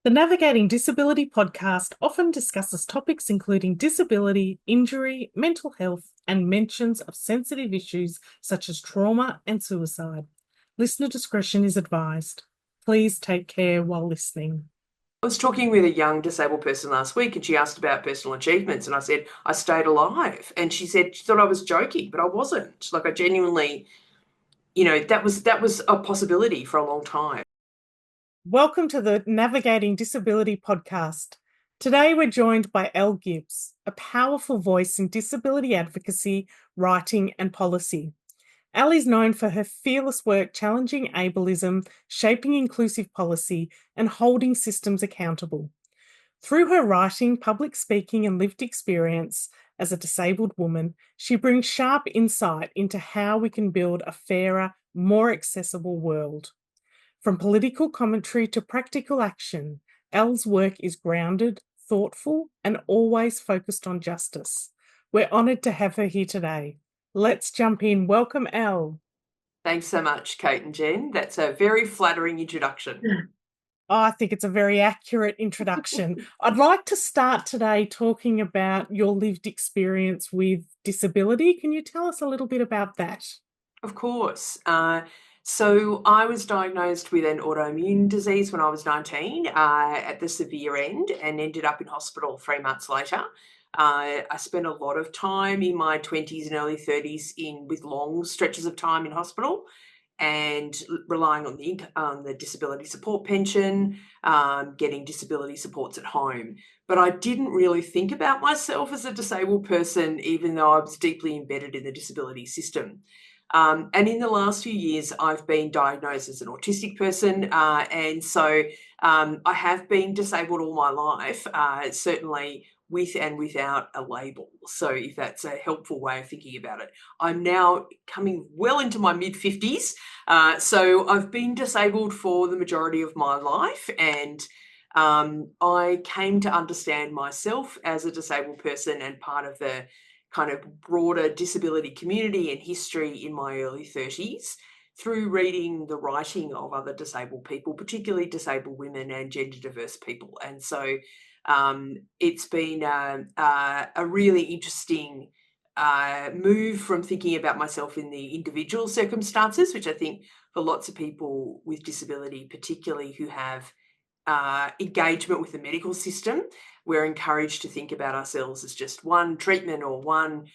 The Navigating Disability podcast often discusses topics including disability, injury, mental health, and mentions of sensitive issues such as trauma and suicide. Listener discretion is advised. Please take care while listening. I was talking with a young disabled person last week and she asked about personal achievements and I said, I stayed alive. And she said she thought I was joking, but I wasn't. Like I genuinely, that was a possibility for a long time. Welcome to the Navigating Disability podcast. Today we're joined by Gibbs, a powerful voice in disability advocacy, writing and policy. Is known for her fearless work challenging ableism, shaping inclusive policy, and holding systems accountable. Through her writing, public speaking, and lived experience as a disabled woman, she brings sharp insight into how we can build a fairer, more accessible world. From political commentary to practical action, Elle's work is grounded, thoughtful, and always focused on justice. We're honoured to have her here today. Let's jump in. Welcome, Elle. Thanks so much, Kate and Jen. That's a very flattering introduction. I think it's a very accurate introduction. I'd like to start today talking about your lived experience with disability. Can you tell us a little bit about that? Of course. So I was diagnosed with an autoimmune disease when I was 19 at the severe end and ended up in hospital 3 months later. I spent a lot of time in my 20s and early 30s with long stretches of time in hospital and relying on the disability support pension, getting disability supports at home. But I didn't really think about myself as a disabled person, even though I was deeply embedded in the disability system. And in the last few years, I've been diagnosed as an autistic person. And so I have been disabled all my life, certainly with and without a label. So if that's a helpful way of thinking about it. I'm now coming well into my mid-50s. So I've been disabled for the majority of my life. And I came to understand myself as a disabled person and part of the kind of broader disability community and history in my early 30s through reading the writing of other disabled people, particularly disabled women and gender diverse people. And so it's been a really interesting move from thinking about myself in the individual circumstances, which I think for lots of people with disability, particularly who have engagement with the medical system, we're encouraged to think about ourselves as just one treatment or one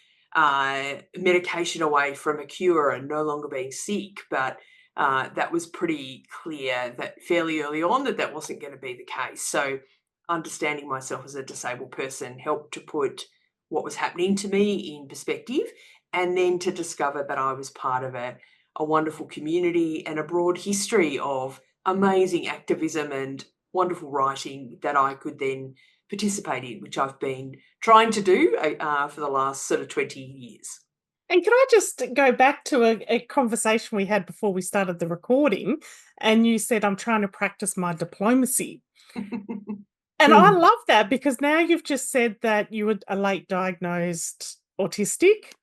medication away from a cure and no longer being sick. But that was pretty clear that fairly early on that wasn't going to be the case. So understanding myself as a disabled person helped to put what was happening to me in perspective, and then to discover that I was part of a wonderful community and a broad history of amazing activism and wonderful writing that I could then participate in, which I've been trying to do for the last sort of 20 years. And can I just go back to a conversation we had before we started the recording, and you said, I'm trying to practice my diplomacy. And I love that, because now you've just said that you were a late diagnosed autistic.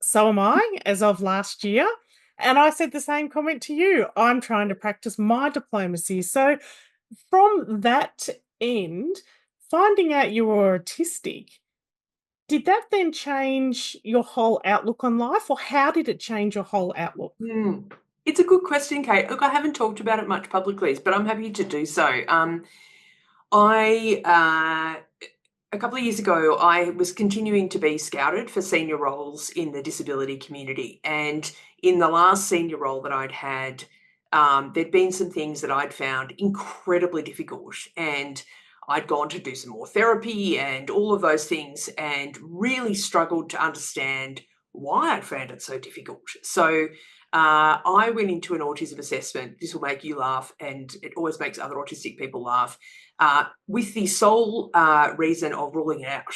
So am I, as of last year. And I said the same comment to you. I'm trying to practice my diplomacy. So from that end, finding out you were autistic, did that then change your whole outlook on life, or how did it change your whole outlook? It's a good question, Kate. Look, I haven't talked about it much publicly, but I'm happy to do so. A couple of years ago, I was continuing to be scouted for senior roles in the disability community. And in the last senior role that I'd had, there'd been some things that I'd found incredibly difficult. And I'd gone to do some more therapy and all of those things and really struggled to understand why I'd found it so difficult. So I went into an autism assessment. This will make you laugh, and it always makes other autistic people laugh, with the sole reason of ruling it out.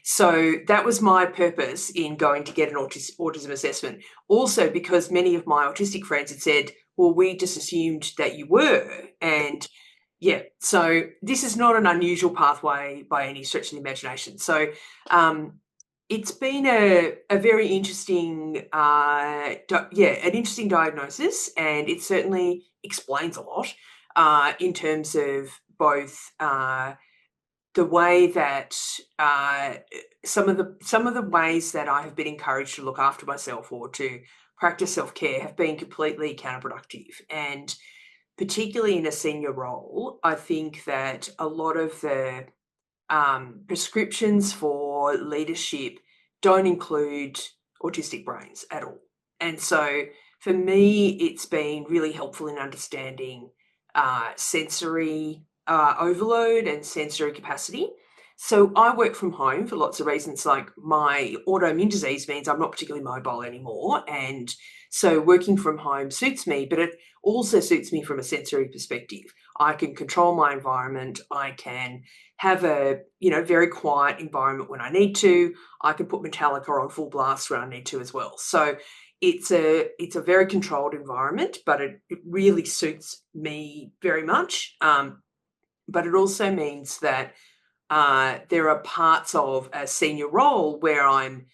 So that was my purpose in going to get an autism assessment. Also because many of my autistic friends had said, well, we just assumed that you were. And yeah, so this is not an unusual pathway by any stretch of the imagination. So it's been a very interesting, an interesting diagnosis, and it certainly explains a lot in terms of both the way that some of the ways that I have been encouraged to look after myself or to practice self-care have been completely counterproductive. And particularly in a senior role, I think that a lot of the prescriptions for leadership don't include autistic brains at all. And so for me, it's been really helpful in understanding sensory overload and sensory capacity. So I work from home for lots of reasons, like my autoimmune disease means I'm not particularly mobile anymore. And so working from home suits me, but it also suits me from a sensory perspective. I can control my environment. I can have a very quiet environment when I need to. I can put Metallica on full blast when I need to as well. So it's a very controlled environment, but it really suits me very much. But it also means that there are parts of a senior role where I'm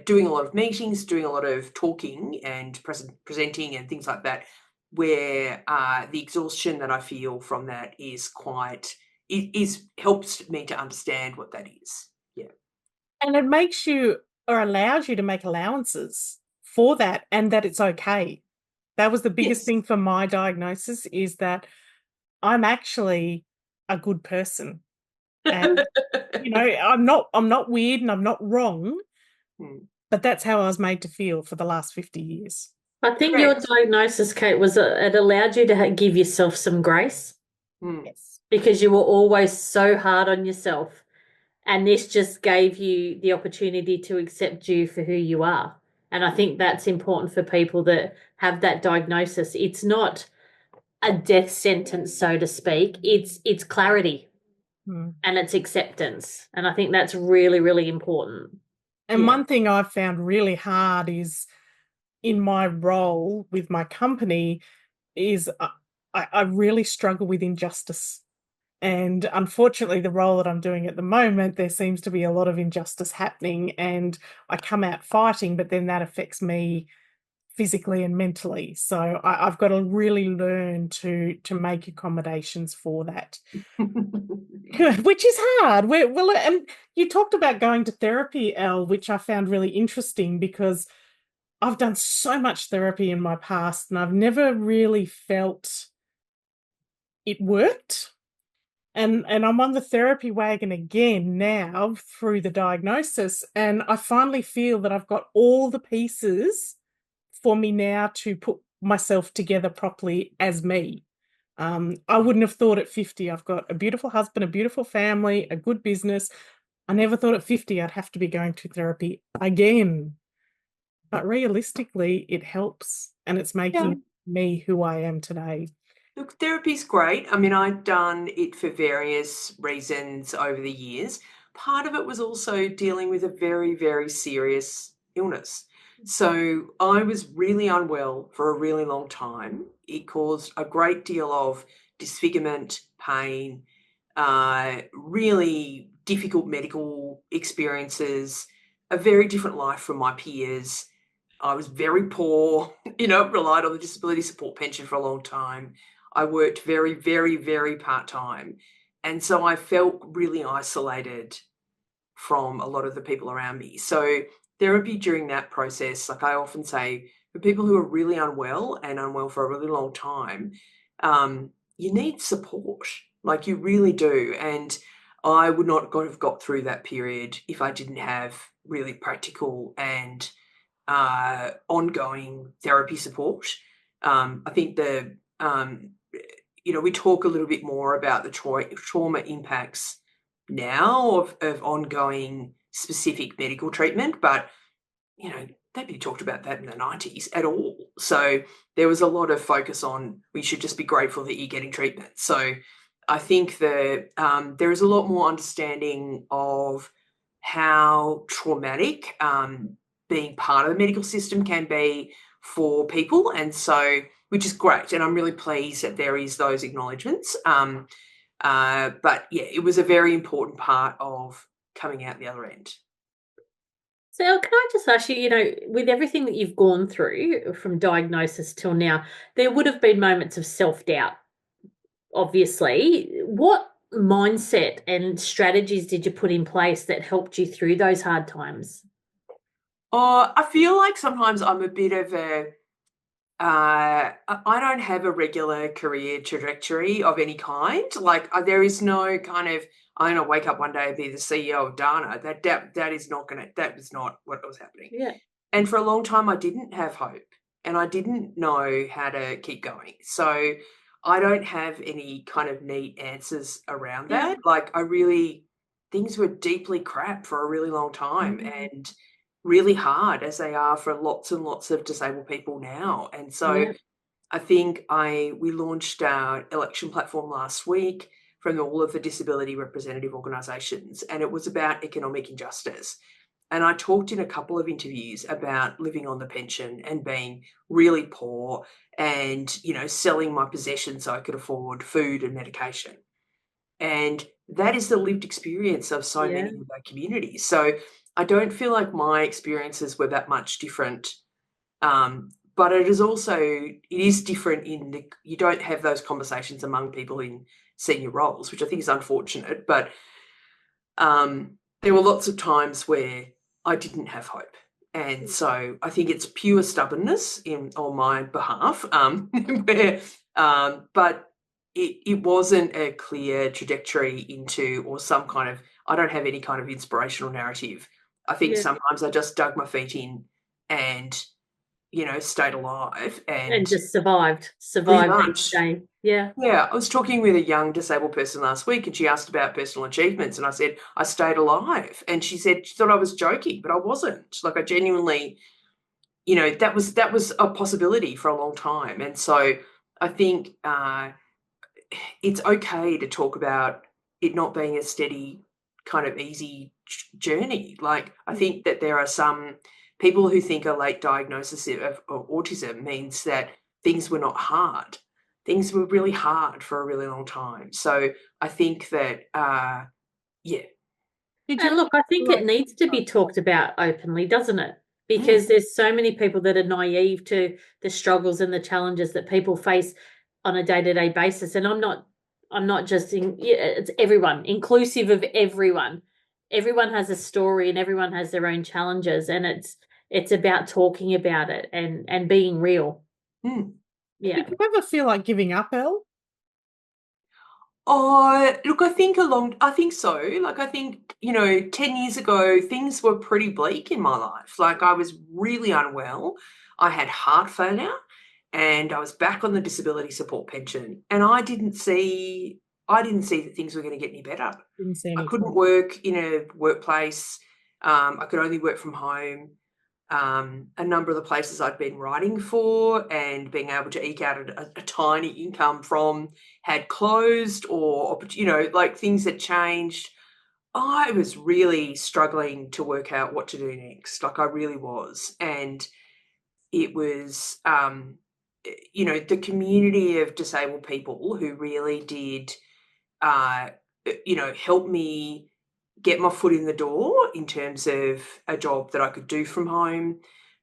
doing a lot of meetings, doing a lot of talking and presenting and things like that, where the exhaustion that I feel from that is helps me to understand what that is. Yeah. And it makes you or allows you to make allowances for that and that it's okay. That was the biggest Yes. thing for my diagnosis, is that I'm actually a good person. And I'm not weird and I'm not wrong, but that's how I was made to feel for the last 50 years. I think your Correct. diagnosis, Kate, was it allowed you to give yourself some grace Yes. because you were always so hard on yourself. And this just gave you the opportunity to accept you for who you are. And I think that's important for people that have that diagnosis. It's not a death sentence, so to speak. It's clarity and it's acceptance. And I think that's really, really important. And one thing I've found really hard is in my role with my company is I really struggle with injustice. And unfortunately, the role that I'm doing at the moment, there seems to be a lot of injustice happening, and I come out fighting, but then that affects me physically and mentally. So I've got to really learn to make accommodations for that, which is hard. And you talked about going to therapy, Elle, which I found really interesting because I've done so much therapy in my past and I've never really felt it worked. And I'm on the therapy wagon again now through the diagnosis. And I finally feel that I've got all the pieces for me now to put myself together properly as me. I wouldn't have thought at 50, I've got a beautiful husband, a beautiful family, a good business. I never thought at 50 I'd have to be going to therapy again. But realistically, it helps and it's making me who I am today. Look, therapy's great. I mean, I've done it for various reasons over the years. Part of it was also dealing with a very, very serious illness. So I was really unwell for a really long time. It caused a great deal of disfigurement, pain, really difficult medical experiences, a very different life from my peers. I was very poor, relied on the disability support pension for a long time. I worked very, very, very part-time. And so I felt really isolated from a lot of the people around me. So therapy during that process, like I often say, for people who are really unwell and unwell for a really long time, you need support, like you really do. And I would not have got through that period if I didn't have really practical and ongoing therapy support. I think we talk a little bit more about the trauma impacts now of ongoing specific medical treatment, but nobody talked about that in the 90s at all. So there was a lot of focus on we should just be grateful that you're getting treatment. So I think that there is a lot more understanding of how traumatic being part of the medical system can be for people, and so which is great, and I'm really pleased that there is those acknowledgements. But yeah, it was a very important part of coming out the other end. So can I just ask you, with everything that you've gone through from diagnosis till now, there would have been moments of self-doubt. obviously. What mindset and strategies did you put in place that helped you through those hard times? I feel like sometimes I'm a bit of a I don't have a regular career trajectory of any kind. Like, there is no kind of, I'm gonna wake up one day and be the CEO of Dana. That is not gonna, that was not what was happening. Yeah. And for a long time, I didn't have hope and I didn't know how to keep going. So I don't have any kind of neat answers around Yeah. that. Like, things were deeply crap for a really long time and really hard, as they are for lots and lots of disabled people now. And so Yeah. I think we launched our election platform last week from all of the disability representative organisations, and it was about economic injustice. And I talked in a couple of interviews about living on the pension and being really poor and, selling my possessions so I could afford food and medication. And that is the lived experience of so Yeah. many of our communities. So I don't feel like my experiences were that much different. But it is different in you don't have those conversations among people in senior roles, which I think is unfortunate. But there were lots of times where I didn't have hope. And so I think it's pure stubbornness on my behalf, but it wasn't a clear trajectory into, or some kind of, I don't have any kind of inspirational narrative. I think Yeah. sometimes I just dug my feet in and, stayed alive And and just survived pretty each much. day. Yeah. Yeah, I was talking with a young disabled person last week and she asked about personal achievements and I said, I stayed alive. And she said she thought I was joking, but I wasn't. Like, I genuinely, that was a possibility for a long time. And so I think it's okay to talk about it not being a steady, kind of easy journey. Like, I think that there are some people who think a late diagnosis of autism means that things were not hard. Things were really hard for a really long time. So I think that, yeah. Did you And ever look, I feel think it like, needs to be talked about openly, doesn't it? Mm, Because there's so many people that are naive to the struggles and the challenges that people face on a day-to-day basis. And I'm not just yeah, it's everyone, inclusive of everyone. Everyone has a story and everyone has their own challenges, and it's about talking about it and being real. mm. Yeah. did you ever feel like giving up, Elle? Oh, look, I think so. Like, I think, 10 years ago, things were pretty bleak in my life. Like, I was really unwell. I had heart failure and I was back on the disability support pension. And I didn't see that things were going to get any better. Didn't see I any couldn't point. work in a workplace. I could only work from home. A number of the places I'd been writing for and being able to eke out a tiny income from had closed, or, like, things had changed. I was really struggling to work out what to do next. Like, I really was. And it was, the community of disabled people who really did, uh, help me get my foot in the door in terms of a job that I could do from home,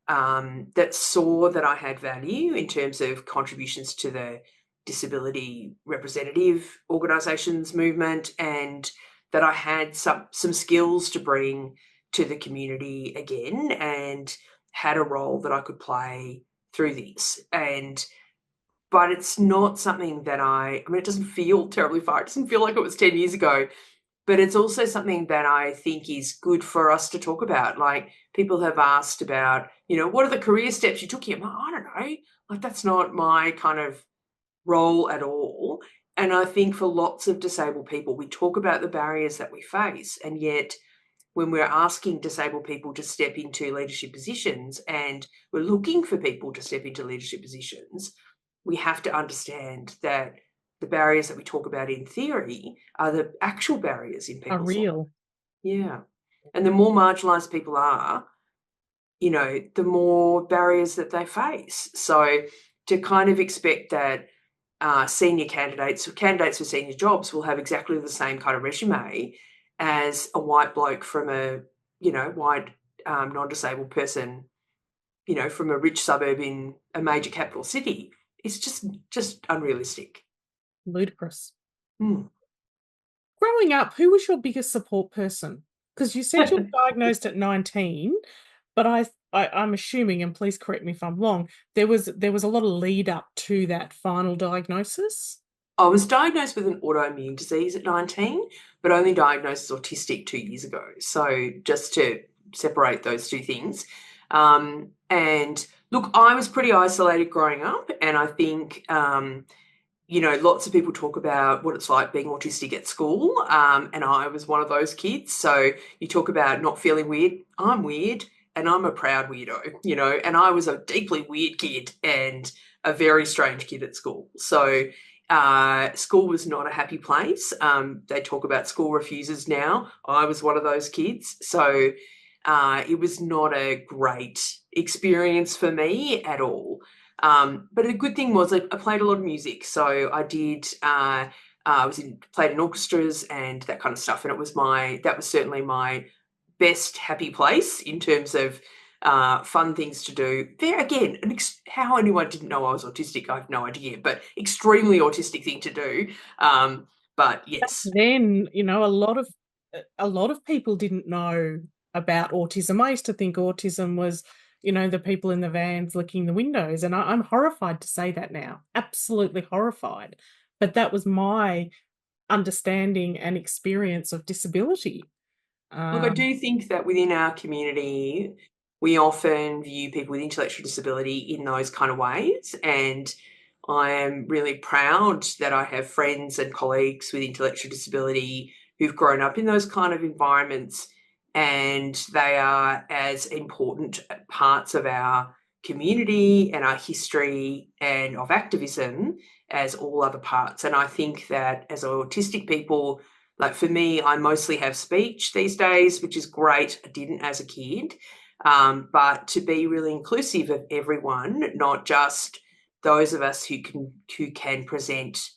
that saw that I had value in terms of contributions to the disability representative organisations movement, and that I had some skills to bring to the community again, and had a role that I could play through this. But it's not something that I mean, it doesn't feel terribly far. It doesn't feel like it was 10 years ago, but it's also something that I think is good for us to talk about. Like, people have asked about, what are the career steps you took here? I don't know. Like, that's not my kind of role at all. And I think for lots of disabled people, we talk about the barriers that we face. And yet, when we're asking disabled people to step into leadership positions and we're looking for people to step into leadership positions, we have to understand that the barriers that we talk about in theory are the actual barriers in Are people's lives. real. Yeah. And the more marginalised people are, the more barriers that they face. So to kind of expect that senior candidates for senior jobs will have exactly the same kind of resume as a white bloke from a, white non-disabled person, from a rich suburb in a major capital city, it's just unrealistic. Ludicrous. Hmm. Growing up, who was your biggest support person? Because you said you were diagnosed at 19, but I'm assuming, and please correct me if I'm wrong, there was a lot of lead up to that final diagnosis. I was diagnosed with an autoimmune disease at 19, but only diagnosed as autistic 2 years ago. So just to separate those two things. And look, I was pretty isolated growing up, and I think lots of people talk about what it's like being autistic at school, and I was one of those kids. So you talk about not feeling weird. I'm weird, and I'm a proud weirdo, and I was a deeply weird kid and a very strange kid at school. So school was not a happy place. They talk about school refusers now. I was one of those kids. So it was not a great experience for me at all. But the good thing was I played a lot of music. So I did, played in orchestras and that kind of stuff. And that was certainly my best happy place in terms of fun things to do. There again, how anyone didn't know I was autistic, I have no idea, but extremely autistic thing to do. But yes. Then, a lot of people didn't know about autism. I used to think autism was, the people in the vans licking the windows. And I'm horrified to say that now. Absolutely horrified. But that was my understanding and experience of disability. Look, I do think that within our community, we often view people with intellectual disability in those kind of ways. And I am really proud that I have friends and colleagues with intellectual disability who've grown up in those kind of environments, and they are as important parts of our community and our history and of activism as all other parts. And I think that as autistic people, like for me, I mostly have speech these days, which is great. I didn't as a kid. But to be really inclusive of everyone, not just those of us who can present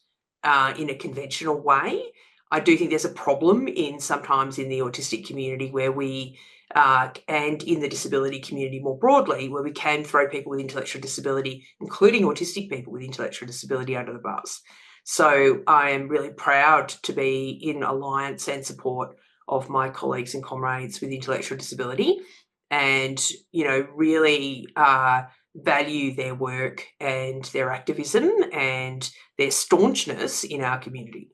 in a conventional way. I do think there's a problem sometimes in the autistic community where we and in the disability community more broadly, where we can throw people with intellectual disability, including autistic people with intellectual disability, under the bus. So I am really proud to be in alliance and support of my colleagues and comrades with intellectual disability, and really value their work and their activism and their staunchness in our community.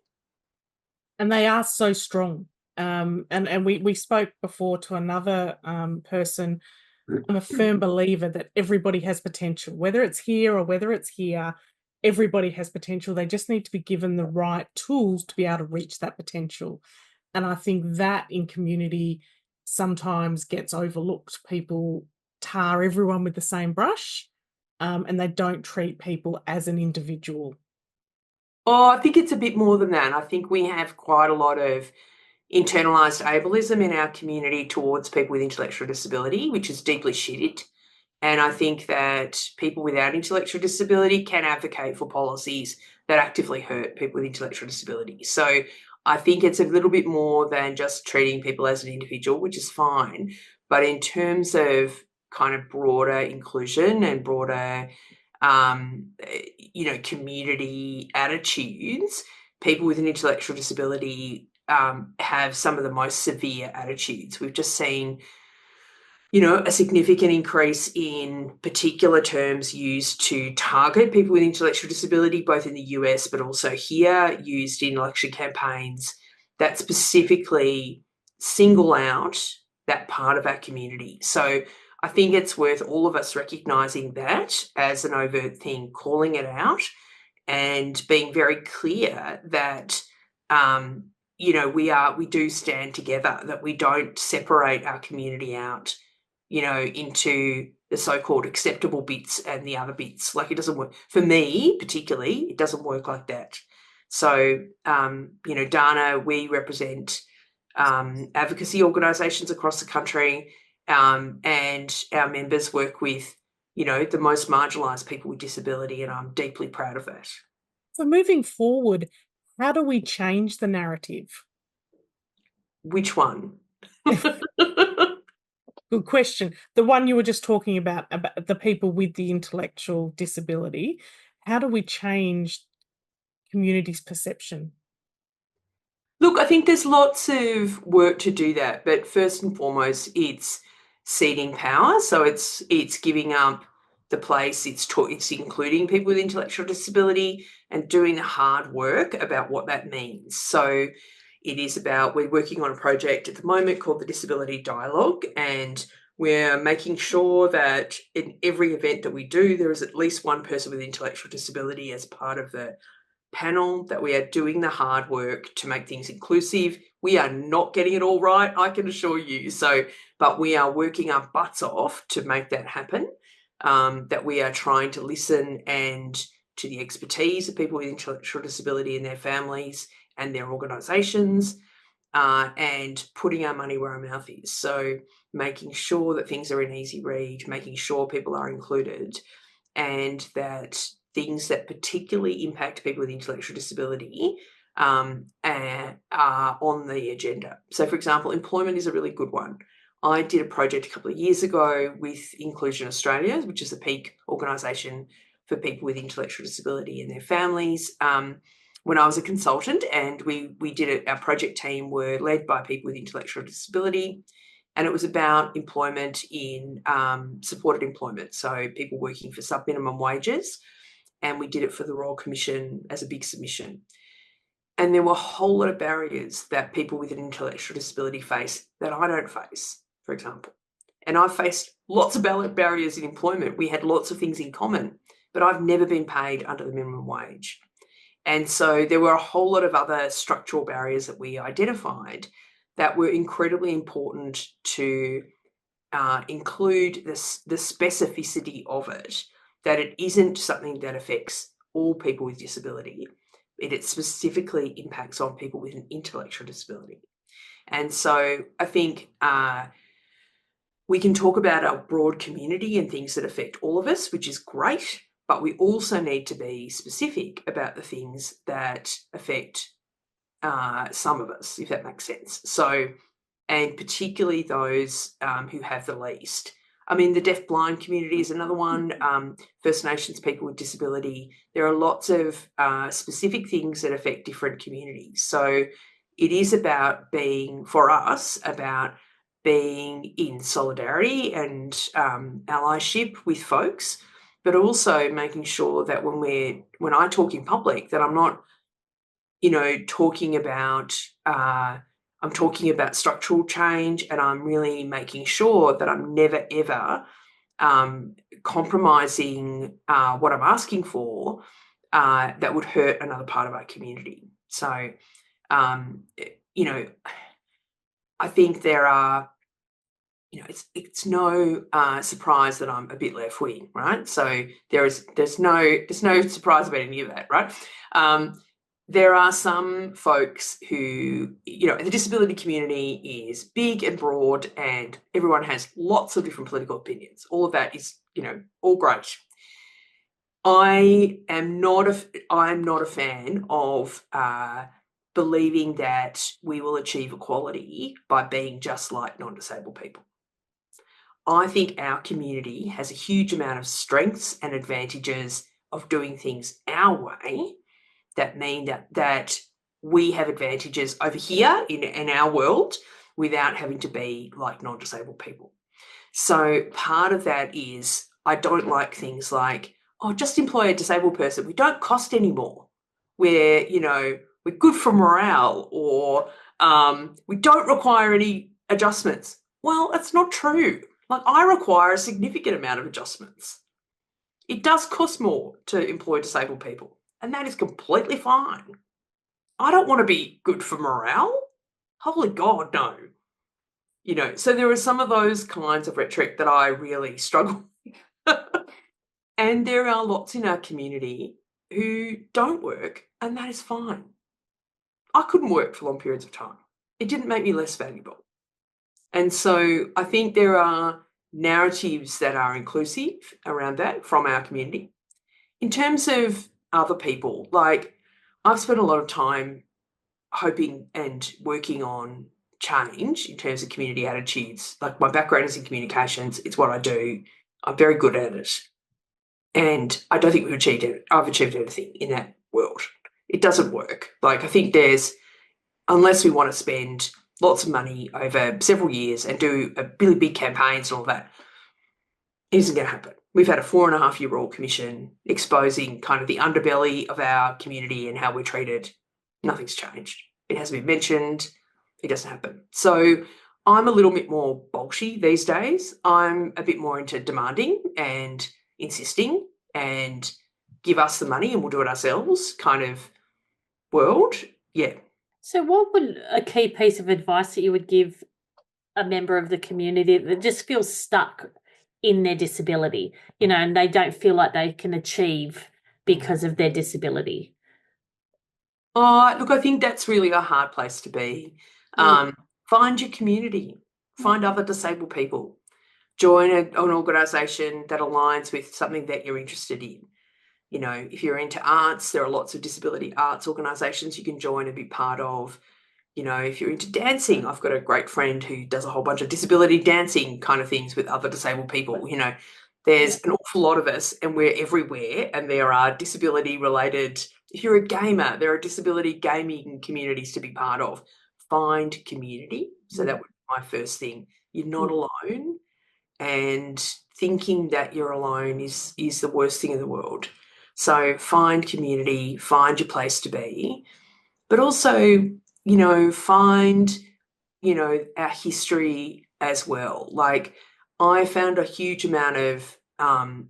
And they are so strong. And we spoke before to another person. I'm a firm believer that everybody has potential, whether it's here or whether it's here. Everybody has potential. They just need to be given the right tools to be able to reach that potential. And I think that in community sometimes gets overlooked. People tar everyone with the same brush, and they don't treat people as an individual. Oh, I think it's a bit more than that. I think we have quite a lot of internalised ableism in our community towards people with intellectual disability, which is deeply shitted. And I think that people without intellectual disability can advocate for policies that actively hurt people with intellectual disability. So I think it's a little bit more than just treating people as an individual, which is fine. But in terms of kind of broader inclusion and broader community attitudes, people with an intellectual disability have some of the most severe attitudes. We've just seen, a significant increase in particular terms used to target people with intellectual disability, both in the US but also here, used in election campaigns that specifically single out that part of our community. So I think it's worth all of us recognising that as an overt thing, calling it out, and being very clear that we do stand together, that we don't separate our community out, into the so-called acceptable bits and the other bits. Like, it doesn't work. For me, particularly, it doesn't work like that. So, Dana, we represent advocacy organisations across the country, and our members work with, the most marginalised people with disability, and I'm deeply proud of that. So moving forward, how do we change the narrative? Which one? Good question. The one you were just talking about the people with the intellectual disability. How do we change community's perception? Look, I think there's lots of work to do that, but first and foremost, it's ceding power. So it's giving up the place, it's including people with intellectual disability and doing the hard work about what that means. So it is about, we're working on a project at the moment called the Disability Dialogue, and we're making sure that in every event that we do, there is at least one person with intellectual disability as part of the panel, that we are doing the hard work to make things inclusive. We are not getting it all right, I can assure you. But we are working our butts off to make that happen, that we are trying to listen and to the expertise of people with intellectual disability and their families and their organisations, and putting our money where our mouth is. So making sure that things are an easy read, making sure people are included, and that things that particularly impact people with intellectual disability are on the agenda. So, for example, employment is a really good one. I did a project a couple of years ago with Inclusion Australia, which is a peak organisation for people with intellectual disability and their families, when I was a consultant, and we did it. Our project team were led by people with intellectual disability, and it was about employment in supported employment, so people working for sub-minimum wages, and we did it for the Royal Commission as a big submission. And there were a whole lot of barriers that people with an intellectual disability face that I don't face, for example. And I've faced lots of barriers in employment. We had lots of things in common, but I've never been paid under the minimum wage. And so there were a whole lot of other structural barriers that we identified that were incredibly important to include the specificity of it, that it isn't something that affects all people with disability. It specifically impacts on people with an intellectual disability. And so I think we can talk about our broad community and things that affect all of us, which is great, but we also need to be specific about the things that affect some of us, if that makes sense. So, and particularly those who have the least. I mean, the deaf-blind community is another one, First Nations people with disability. There are lots of specific things that affect different communities. So it is about being, for us, about being in solidarity and allyship with folks, but also making sure that when I talk in public, that I'm not, talking about, I'm talking about structural change, and I'm really making sure that I'm never, ever compromising what I'm asking for that would hurt another part of our community. So, I think there are, it's no surprise that I'm a bit left wing, right? So there's no surprise about any of that, right? There are some folks who, the disability community is big and broad, and everyone has lots of different political opinions. All of that is, all great. I'm not a fan of believing that we will achieve equality by being just like non-disabled people. I think our community has a huge amount of strengths and advantages of doing things our way that mean that we have advantages over here in our world without having to be like non-disabled people. So part of that is, I don't like things like, just employ a disabled person. We don't cost anymore. We're good for morale, or we don't require any adjustments. Well, that's not true. Like, I require a significant amount of adjustments. It does cost more to employ disabled people, and that is completely fine. I don't want to be good for morale. Holy God, no. So there are some of those kinds of rhetoric that I really struggle with. And there are lots in our community who don't work, and that is fine. I couldn't work for long periods of time. It didn't make me less valuable. And so I think there are narratives that are inclusive around that from our community. In terms of other people, like, I've spent a lot of time hoping and working on change in terms of community attitudes. Like, my background is in communications. It's what I do. I'm very good at it. And I don't think I've achieved anything in that world. It doesn't work. Like, I think unless we want to spend lots of money over several years and do a really big campaigns and all that, it isn't going to happen. We've had a 4.5-year Royal Commission exposing kind of the underbelly of our community and how we're treated. Nothing's changed. It hasn't been mentioned. It doesn't happen. So I'm a little bit more bolshy these days. I'm a bit more into demanding and insisting and give us the money and we'll do it ourselves kind of world. Yeah. So what would a key piece of advice that you would give a member of the community that just feels stuck in their disability, and they don't feel like they can achieve because of their disability? Look, I think that's really a hard place to be. Find your community, find other disabled people, join an organisation that aligns with something that you're interested in. If you're into arts, there are lots of disability arts organisations you can join and be part of. If you're into dancing, I've got a great friend who does a whole bunch of disability dancing kind of things with other disabled people. There's an awful lot of us and we're everywhere, and there are disability related. If you're a gamer, there are disability gaming communities to be part of. Find community. So that would be my first thing. You're not alone, and thinking that you're alone is the worst thing in the world. So find community, find your place to be, but also, find, our history as well. Like, I found a huge amount of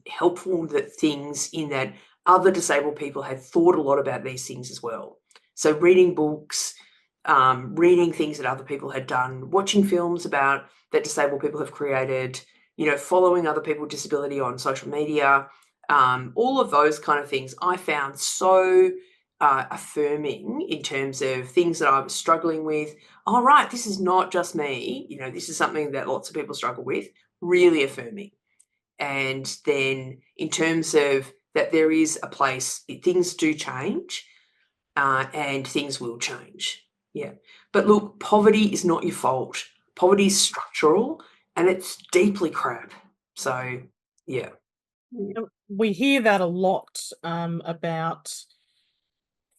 helpful things in that other disabled people had thought a lot about these things as well. So reading books, reading things that other people had done, watching films about that disabled people have created, following other people with disability on social media, all of those kind of things I found so affirming in terms of things that I was struggling with. All right, this is not just me, this is something that lots of people struggle with, really affirming. And then in terms of that there is a place, things do change and things will change. Yeah. But look, poverty is not your fault. Poverty is structural and it's deeply crap. So, yeah. We hear that a lot about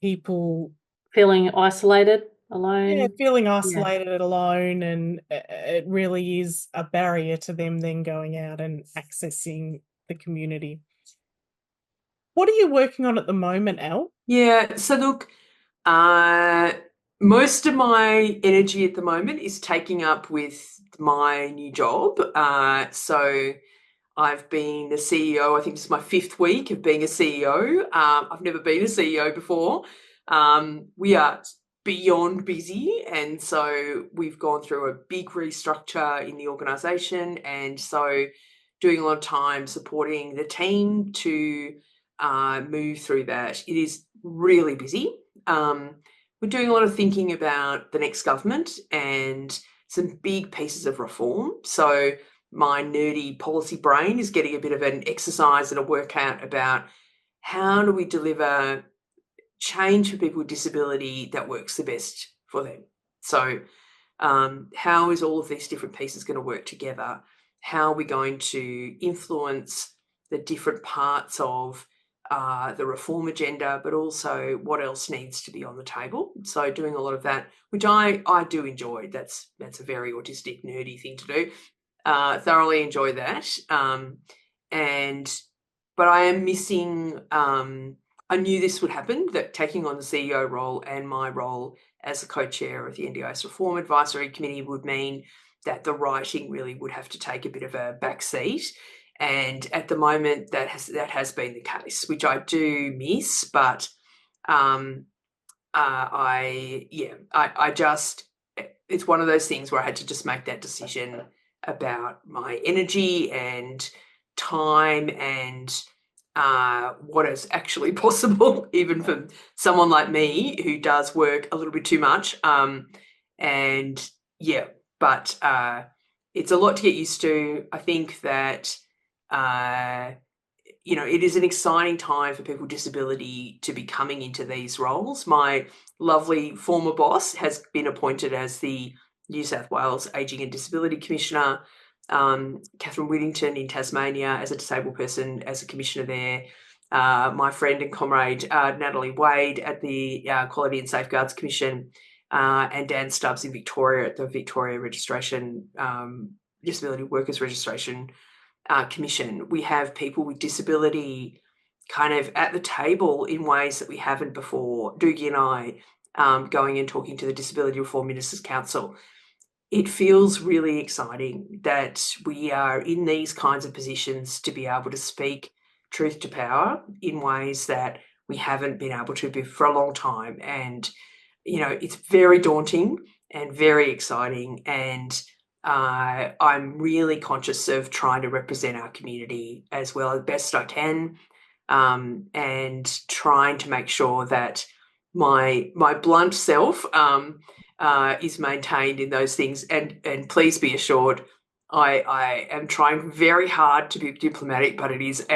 people Feeling isolated, alone. Yeah, feeling isolated, alone, and it really is a barrier to them then going out and accessing the community. What are you working on at the moment, Elle? Yeah, so look, most of my energy at the moment is taking up with my new job. So I've been a CEO, I think this is my 5th week of being a CEO. I've never been a CEO before. We are beyond busy, and so we've gone through a big restructure in the organisation, and so doing a lot of time supporting the team to move through that. It is really busy. We're doing a lot of thinking about the next government and some big pieces of reform. So my nerdy policy brain is getting a bit of an exercise and a workout about how do we deliver change for people with disability that works the best for them. So how is all of these different pieces going to work together? How are we going to influence the different parts of the reform agenda, but also what else needs to be on the table? So doing a lot of that, which I do enjoy. That's a very autistic, nerdy thing to do. Thoroughly enjoy that. But I am missing, I knew this would happen, that taking on the CEO role and my role as the co-chair of the NDIS Reform Advisory Committee would mean that the writing really would have to take a bit of a back seat. And at the moment, that has been the case, which I do miss. But it's one of those things where I had to just make that decision about my energy and time and what is actually possible, even for someone like me who does work a little bit too much. But it's a lot to get used to. I think that it is an exciting time for people with disability to be coming into these roles. My lovely former boss has been appointed as the New South Wales Ageing and Disability Commissioner. Catherine Whittington in Tasmania as a disabled person, as a commissioner there. my friend and comrade Natalie Wade at the Quality and Safeguards Commission, and Dan Stubbs in Victoria at the Victoria Registration, Disability Workers Registration Commission. We have people with disability kind of at the table in ways that we haven't before. Doogie and I going and talking to the Disability Reform Ministers' Council. It feels really exciting that we are in these kinds of positions to be able to speak truth to power in ways that we haven't been able to for a long time. And, you know, it's very daunting and very exciting. And I'm really conscious of trying to represent our community as well as best I can, and trying to make sure that my blunt self is maintained in those things. And please be assured, I am trying very hard to be diplomatic, but it is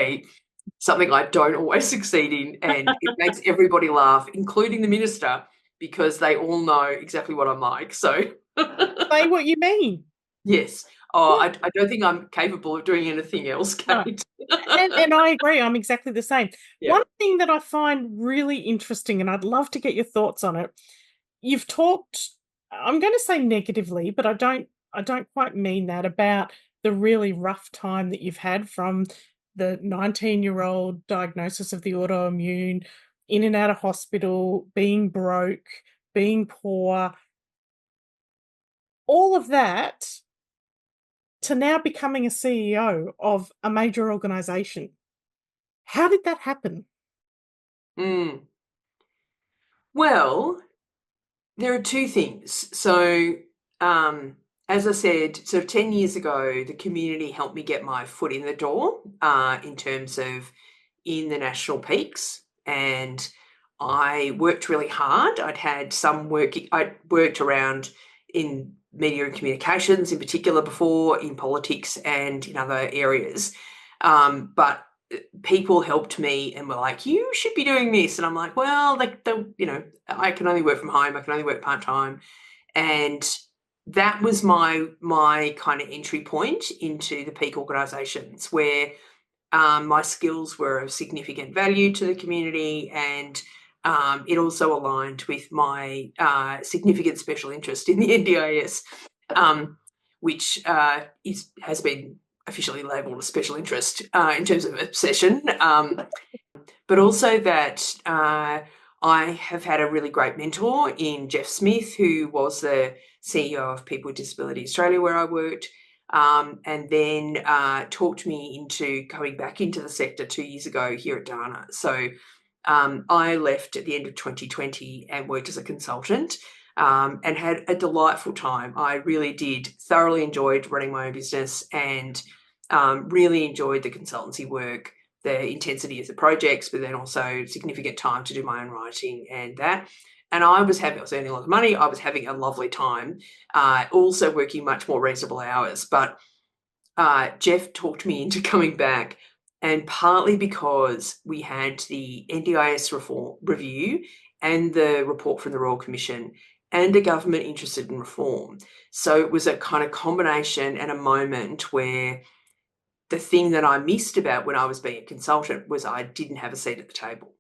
something I don't always succeed in, and it makes everybody laugh, including the minister, because they all know exactly what I'm like. So Say what you mean. yes. Oh, I don't think I'm capable of doing anything else, Kate. No. And I agree. I'm exactly the same. Yeah. One thing that I find really interesting, and I'd love to get your thoughts on it, you've talked, I'm going to say negatively, but I don't quite mean that, about the really rough time that you've had from the 19-year-old diagnosis of the autoimmune, in and out of hospital, being broke, being poor, all of that, to now becoming a CEO of a major organization. How did that happen? Well, there are two things. So, as I said, sort of 10 years ago, the community helped me get my foot in the door in terms of in the national peaks. And I worked really hard. I'd worked around in media and communications in particular before, in politics and in other areas. But people helped me and were like, you should be doing this. And I'm like, well, you know, I can only work from home. I can only work part-time. And that was my kind of entry point into the peak organisations, where my skills were of significant value to the community, and it also aligned with my significant special interest in the NDIS, which has been officially labelled a special interest in terms of obsession, but also that I have had a really great mentor in Jeff Smith, who was the CEO of People with Disability Australia, where I worked, and then talked me into coming back into the sector 2 years ago here at Dana. So I left at the end of 2020 and worked as a consultant, and had a delightful time. I really did thoroughly enjoyed running my own business, and really enjoyed the consultancy work, the intensity of the projects, but then also significant time to do my own writing and that. And I was earning a lot of money. I was having a lovely time, also working much more reasonable hours. But Jeff talked me into coming back, and partly because we had the NDIS reform review and the report from the Royal Commission and a government interested in reform. So it was a kind of combination and a moment where the thing that I missed about when I was being a consultant was I didn't have a seat at the table.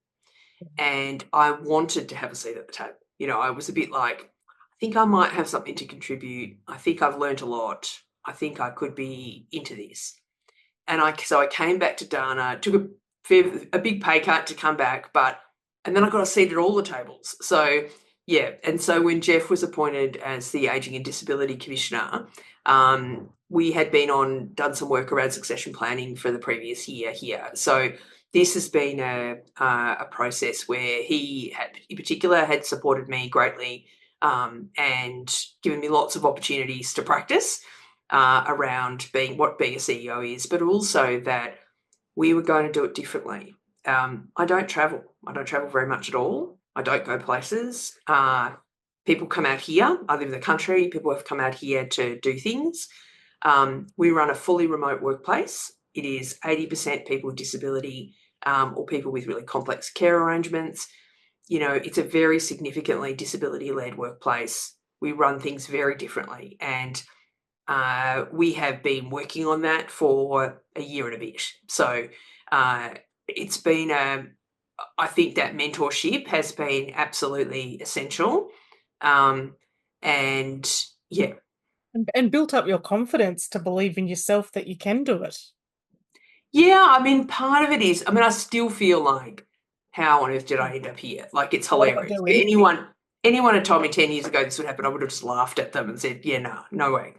And I wanted to have a seat at the table. You know, I was a bit like, I think I might have something to contribute. I think I've learned a lot. I think I could be into this. And so I came back to Dana, took a big pay cut to come back, and then I got a seat at all the tables. So yeah, and so when Jeff was appointed as the Ageing and Disability Commissioner, we had done some work around succession planning for the previous year here. So this has been a process where he in particular had supported me greatly, and given me lots of opportunities to practice around what being a CEO is, but also that we were going to do it differently. I don't travel. I don't travel very much at all. I don't go places. People come out here. I live in the country. People have come out here to do things. We run a fully remote workplace. It is 80% people with disability, or people with really complex care arrangements. You know, it's a very significantly disability-led workplace. We run things very differently, and we have been working on that for a year and a bit. So it's been I think that mentorship has been absolutely essential. And yeah. And built up your confidence to believe in yourself that you can do it. Yeah, I mean, part of it is, I mean, I still feel like, how on earth did I end up here? Like, it's What am I hilarious. doing? Anyone had told me 10 years ago this would happen, I would have just laughed at them and said, yeah, no way.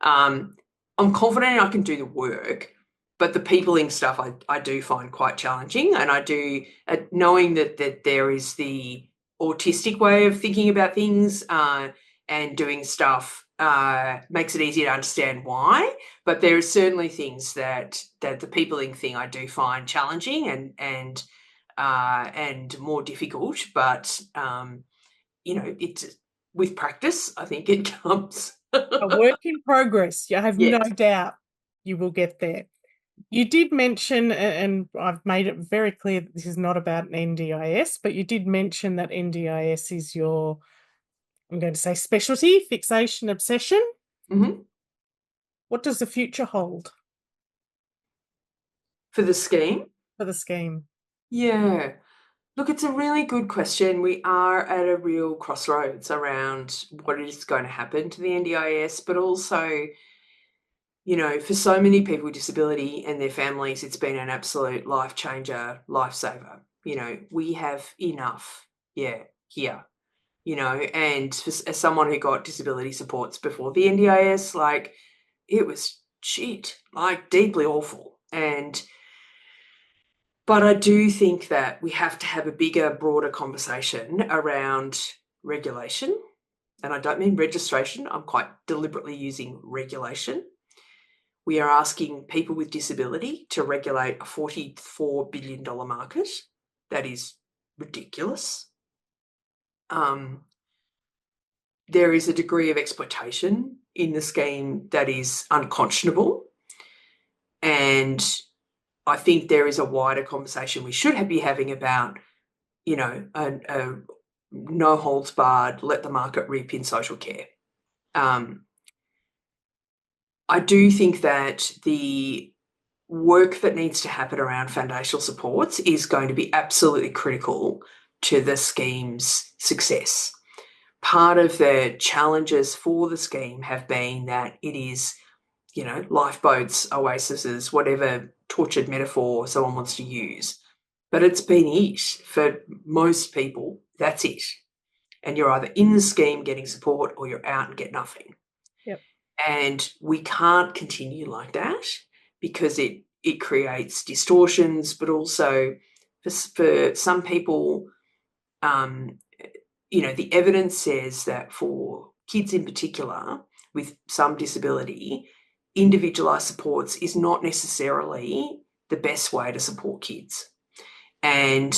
I'm confident I can do the work, but the peopling stuff I do find quite challenging. And I do, knowing that there is the autistic way of thinking about things and doing stuff makes it easier to understand why. But there are certainly things that the peopling thing I do find challenging and more difficult. But it's with practice, I think it comes. A work in progress. You have no Yes. doubt you will get there. You did mention, and I've made it very clear that this is not about an NDIS, but you did mention that NDIS is your, I'm going to say, specialty, fixation, obsession. Mm-hmm. What does the future hold For the scheme? for the scheme? Yeah. Look, it's a really good question. We are at a real crossroads around what is going to happen to the NDIS, but also, for so many people with disability and their families, it's been an absolute life changer, lifesaver. We have enough, here, and as someone who got disability supports before the NDIS, like, it was shit, like deeply awful. But I do think that we have to have a bigger, broader conversation around regulation. And I don't mean registration. I'm quite deliberately using regulation. We are asking people with disability to regulate a $44 billion market. That is ridiculous. There is a degree of exploitation in the scheme that is unconscionable. And I think there is a wider conversation we should be having about, a no holds barred, let the market rip in social care. I do think that the work that needs to happen around foundational supports is going to be absolutely critical to the scheme's success. Part of the challenges for the scheme have been that it is, lifeboats, oases, whatever tortured metaphor someone wants to use. But it's been it for most people. That's it. And you're either in the scheme getting support or you're out and get nothing. Yep. And we can't continue like that because it creates distortions, but also for some people, the evidence says that for kids in particular with some disability, individualised supports is not necessarily the best way to support kids. And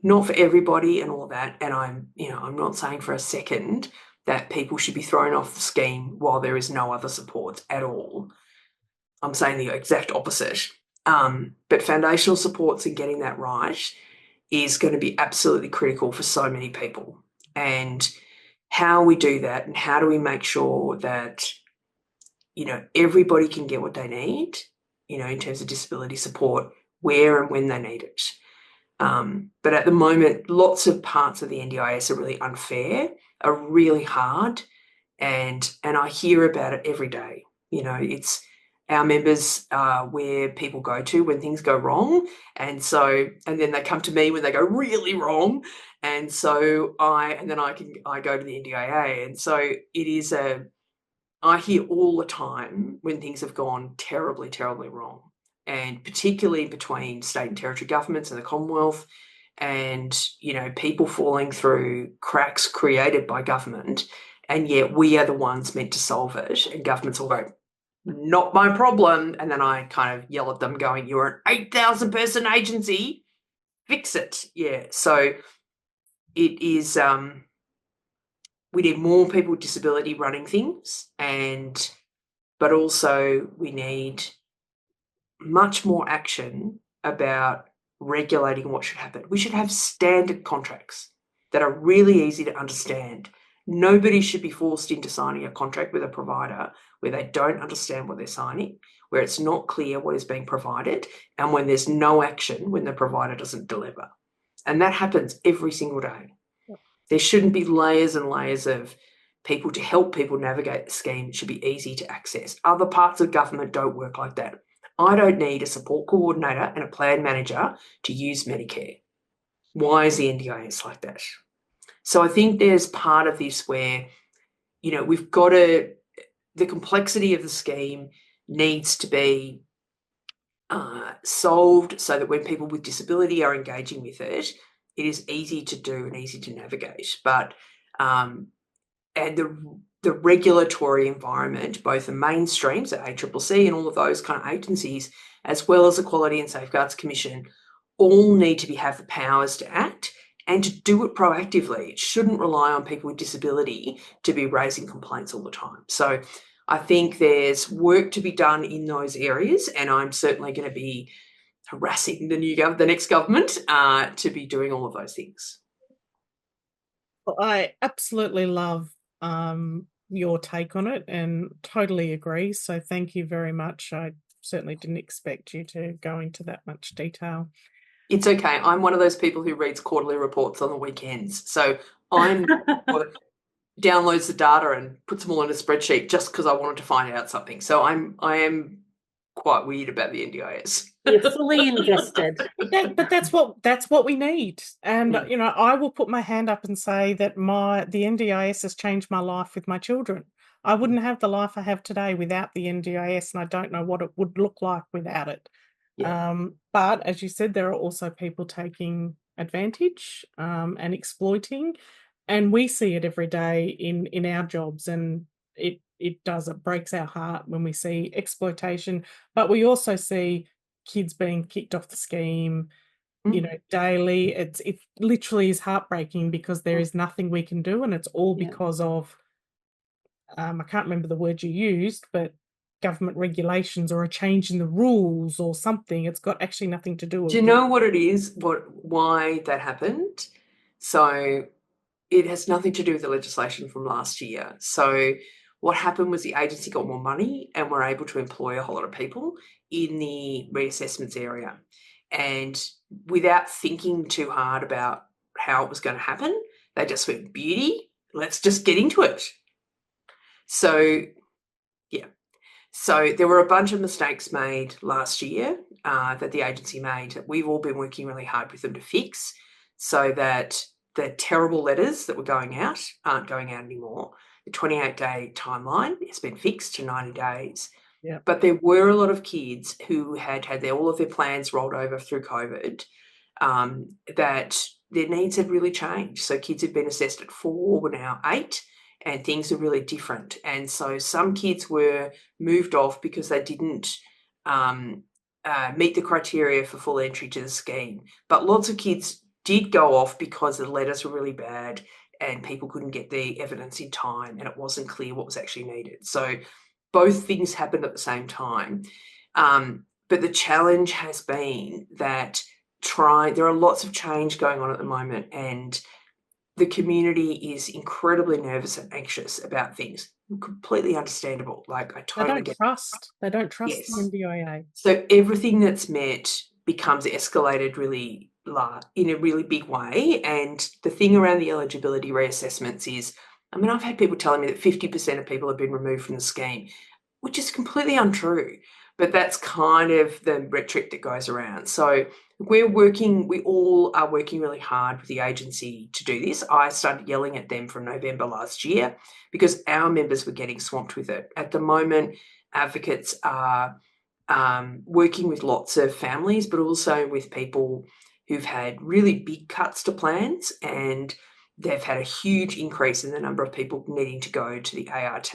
not for everybody and all that. And I'm not saying for a second that people should be thrown off the scheme while there is no other support at all. I'm saying the exact opposite. But foundational supports and getting that right is going to be absolutely critical for so many people. And how we do that and how do we make sure that, everybody can get what they need, in terms of disability support, where and when they need it. But at the moment, lots of parts of the NDIS are really unfair, are really hard, and I hear about it every day. It's our members where people go to when things go wrong, and then they come to me when they go really wrong, and so I go to the NDIA, and so it is I hear all the time when things have gone terribly, terribly wrong, and particularly between state and territory governments and the Commonwealth, and people falling through cracks created by government, and yet we are the ones meant to solve it, and governments all go, not my problem, and then I kind of yell at them going, you're an 8,000 person agency, fix it. Yeah, so it is we need more people with disability running things, but also we need much more action about regulating what should happen. We should have standard contracts that are really easy to understand. Nobody should be forced into signing a contract with a provider where they don't understand what they're signing. where it's not clear what is being provided and when there's no action when the provider doesn't deliver. And that happens every single day. There shouldn't be layers and layers of people to help people navigate the scheme. It should be easy to access. Other parts of government don't work like that. I don't need a support coordinator and a plan manager to use Medicare. Why is the NDIS like that? So I think there's part of this where, we've got to, the complexity of the scheme needs to be solved so that when people with disability are engaging with it, it is easy to do and easy to navigate. But and the regulatory environment, both the mainstreams at ACCC and all of those kind of agencies, as well as the Quality and Safeguards Commission, all need to have the powers to act and to do it proactively. It shouldn't rely on people with disability to be raising complaints all the time. So I think there's work to be done in those areas, and I'm certainly going to be harassing the next government to be doing all of those things. Well, I absolutely love your take on it and totally agree. So thank you very much. I certainly didn't expect you to go into that much detail. It's okay. I'm one of those people who reads quarterly reports on the weekends. So I'm downloads the data and puts them all in a spreadsheet just because I wanted to find out something. So I am quite weird about the NDIS. You're fully invested. But that's what we need. And I will put my hand up and say that the NDIS has changed my life with my children. I wouldn't have the life I have today without the NDIS, and I don't know what it would look like without it. Yeah. But as you said, there are also people taking advantage and exploiting, and we see it every day in our jobs, and it breaks our heart when we see exploitation. But we also see kids being kicked off the scheme, daily. It literally is heartbreaking because there is nothing we can do, and it's all because of I can't remember the word you used, but government regulations or a change in the rules or something. It's got actually nothing to do with. Do you know what it is? Why that happened? So it has nothing to do with the legislation from last year. So what happened was the agency got more money and were able to employ a whole lot of people in the reassessments area. And without thinking too hard about how it was going to happen, they just went, beauty, let's just get into it. So, yeah. So there were a bunch of mistakes made last year that the agency made that we've all been working really hard with them to fix, so that the terrible letters that were going out aren't going out anymore. The 28-day timeline has been fixed to 90 days. Yeah. But there were a lot of kids who had all of their plans rolled over through COVID, that their needs had really changed. So kids had been assessed at 4, were now 8, and things are really different. And so some kids were moved off because they didn't meet the criteria for full entry to the scheme. But lots of kids did go off because the letters were really bad and people couldn't get the evidence in time and it wasn't clear what was actually needed. So both things happened at the same time. But the challenge has been that there are lots of change going on at the moment, and the community is incredibly nervous and anxious about things. Completely understandable. Like, I totally get it. They don't trust Yes. the NDIA. So everything that's met becomes escalated really in a really big way. And the thing around the eligibility reassessments is, I've had people telling me that 50% of people have been removed from the scheme, which is completely untrue. But that's kind of the rhetoric that goes around. So we all are working really hard with the agency to do this. I started yelling at them from November last year because our members were getting swamped with it. At the moment, advocates are working with lots of families, but also with people who've had really big cuts to plans, and they've had a huge increase in the number of people needing to go to the ART.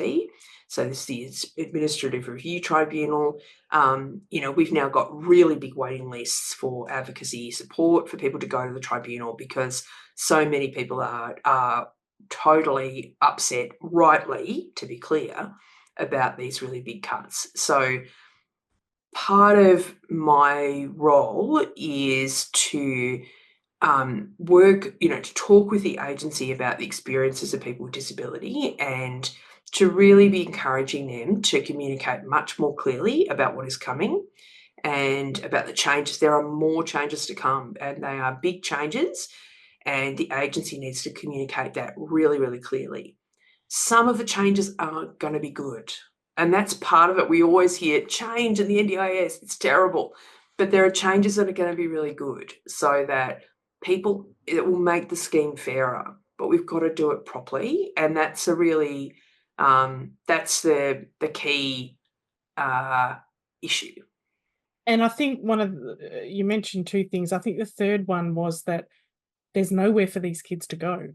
So this is the Administrative Review Tribunal. We've now got really big waiting lists for advocacy support for people to go to the tribunal because so many people are totally upset, rightly, to be clear, about these really big cuts. So part of my role is to work, to talk with the agency about the experiences of people with disability and to really be encouraging them to communicate much more clearly about what is coming and about the changes. There are more changes to come, and they are big changes, and the agency needs to communicate that really, really clearly. Some of the changes aren't going to be good, and that's part of it. We always hear change in the NDIS, it's terrible, but there are changes that are going to be really good so that it will make the scheme fairer, but we've got to do it properly, and that's a really that's the key issue. And I think you mentioned two things. I think the third one was that there's nowhere for these kids to go.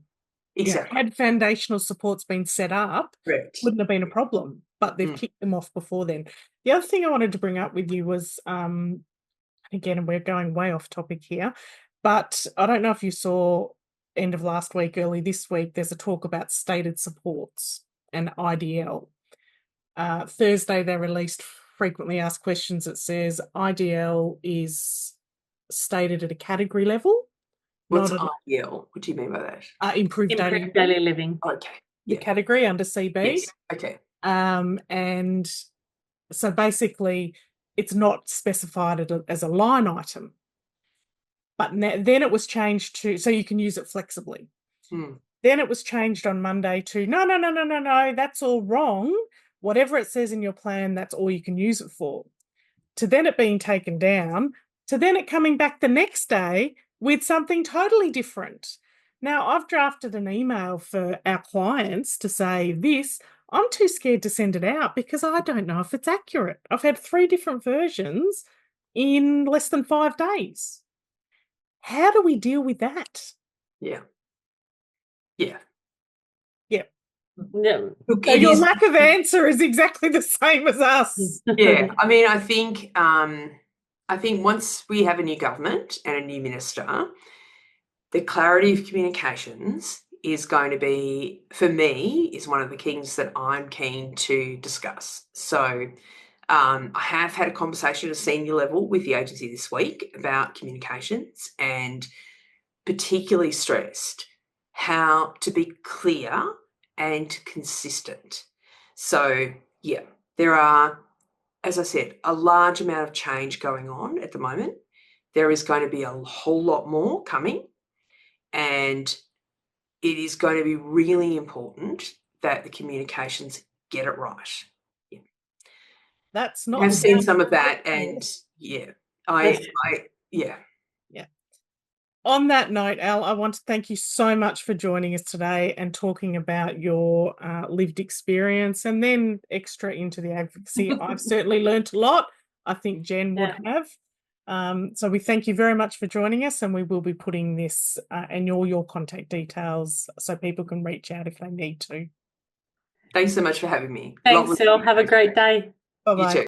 Exactly. Had foundational supports been set up, Correct. wouldn't have been a problem, but they've kicked them off before then. The other thing I wanted to bring up with you was, again, we're going way off topic here, but I don't know if you saw end of last week, early this week, there's a talk about stated supports and IDL. Thursday, they released frequently asked questions that says IDL is stated at a category level. What's IDL? What do you mean by that? Improved daily living. Okay. The category under CB. Yes. Okay. And so basically it's not specified as a line item. But then it was changed to, so you can use it flexibly. Then it was changed on Monday to, no, that's all wrong. Whatever it says in your plan, that's all you can use it for. To then it being taken down, to then it coming back the next day with something totally different. Now, I've drafted an email for our clients to say this. I'm too scared to send it out because I don't know if it's accurate. I've had 3 different versions in less than 5 days. How do we deal with that? Yeah. No. Look, so your lack of answer is exactly the same as us. Yeah, I mean, I think once we have a new government and a new minister, the clarity of communications is going to be, for me, is one of the things that I'm keen to discuss. So I have had a conversation at a senior level with the agency this week about communications, and particularly stressed how to be clear and consistent. So, yeah, there are, as I said, a large amount of change going on at the moment. There is going to be a whole lot more coming, and it is going to be really important that the communications get it right. Yeah. That's not. I've seen some of that, and yeah. On that note, Al, I want to thank you so much for joining us today and talking about your lived experience and then extra into the advocacy. I've certainly learnt a lot. I think Jen would have. So we thank you very much for joining us, and we will be putting this and all your contact details so people can reach out if they need to. Thanks so much for having me. Thanks, Phil. Have a great day. Bye-bye. You too.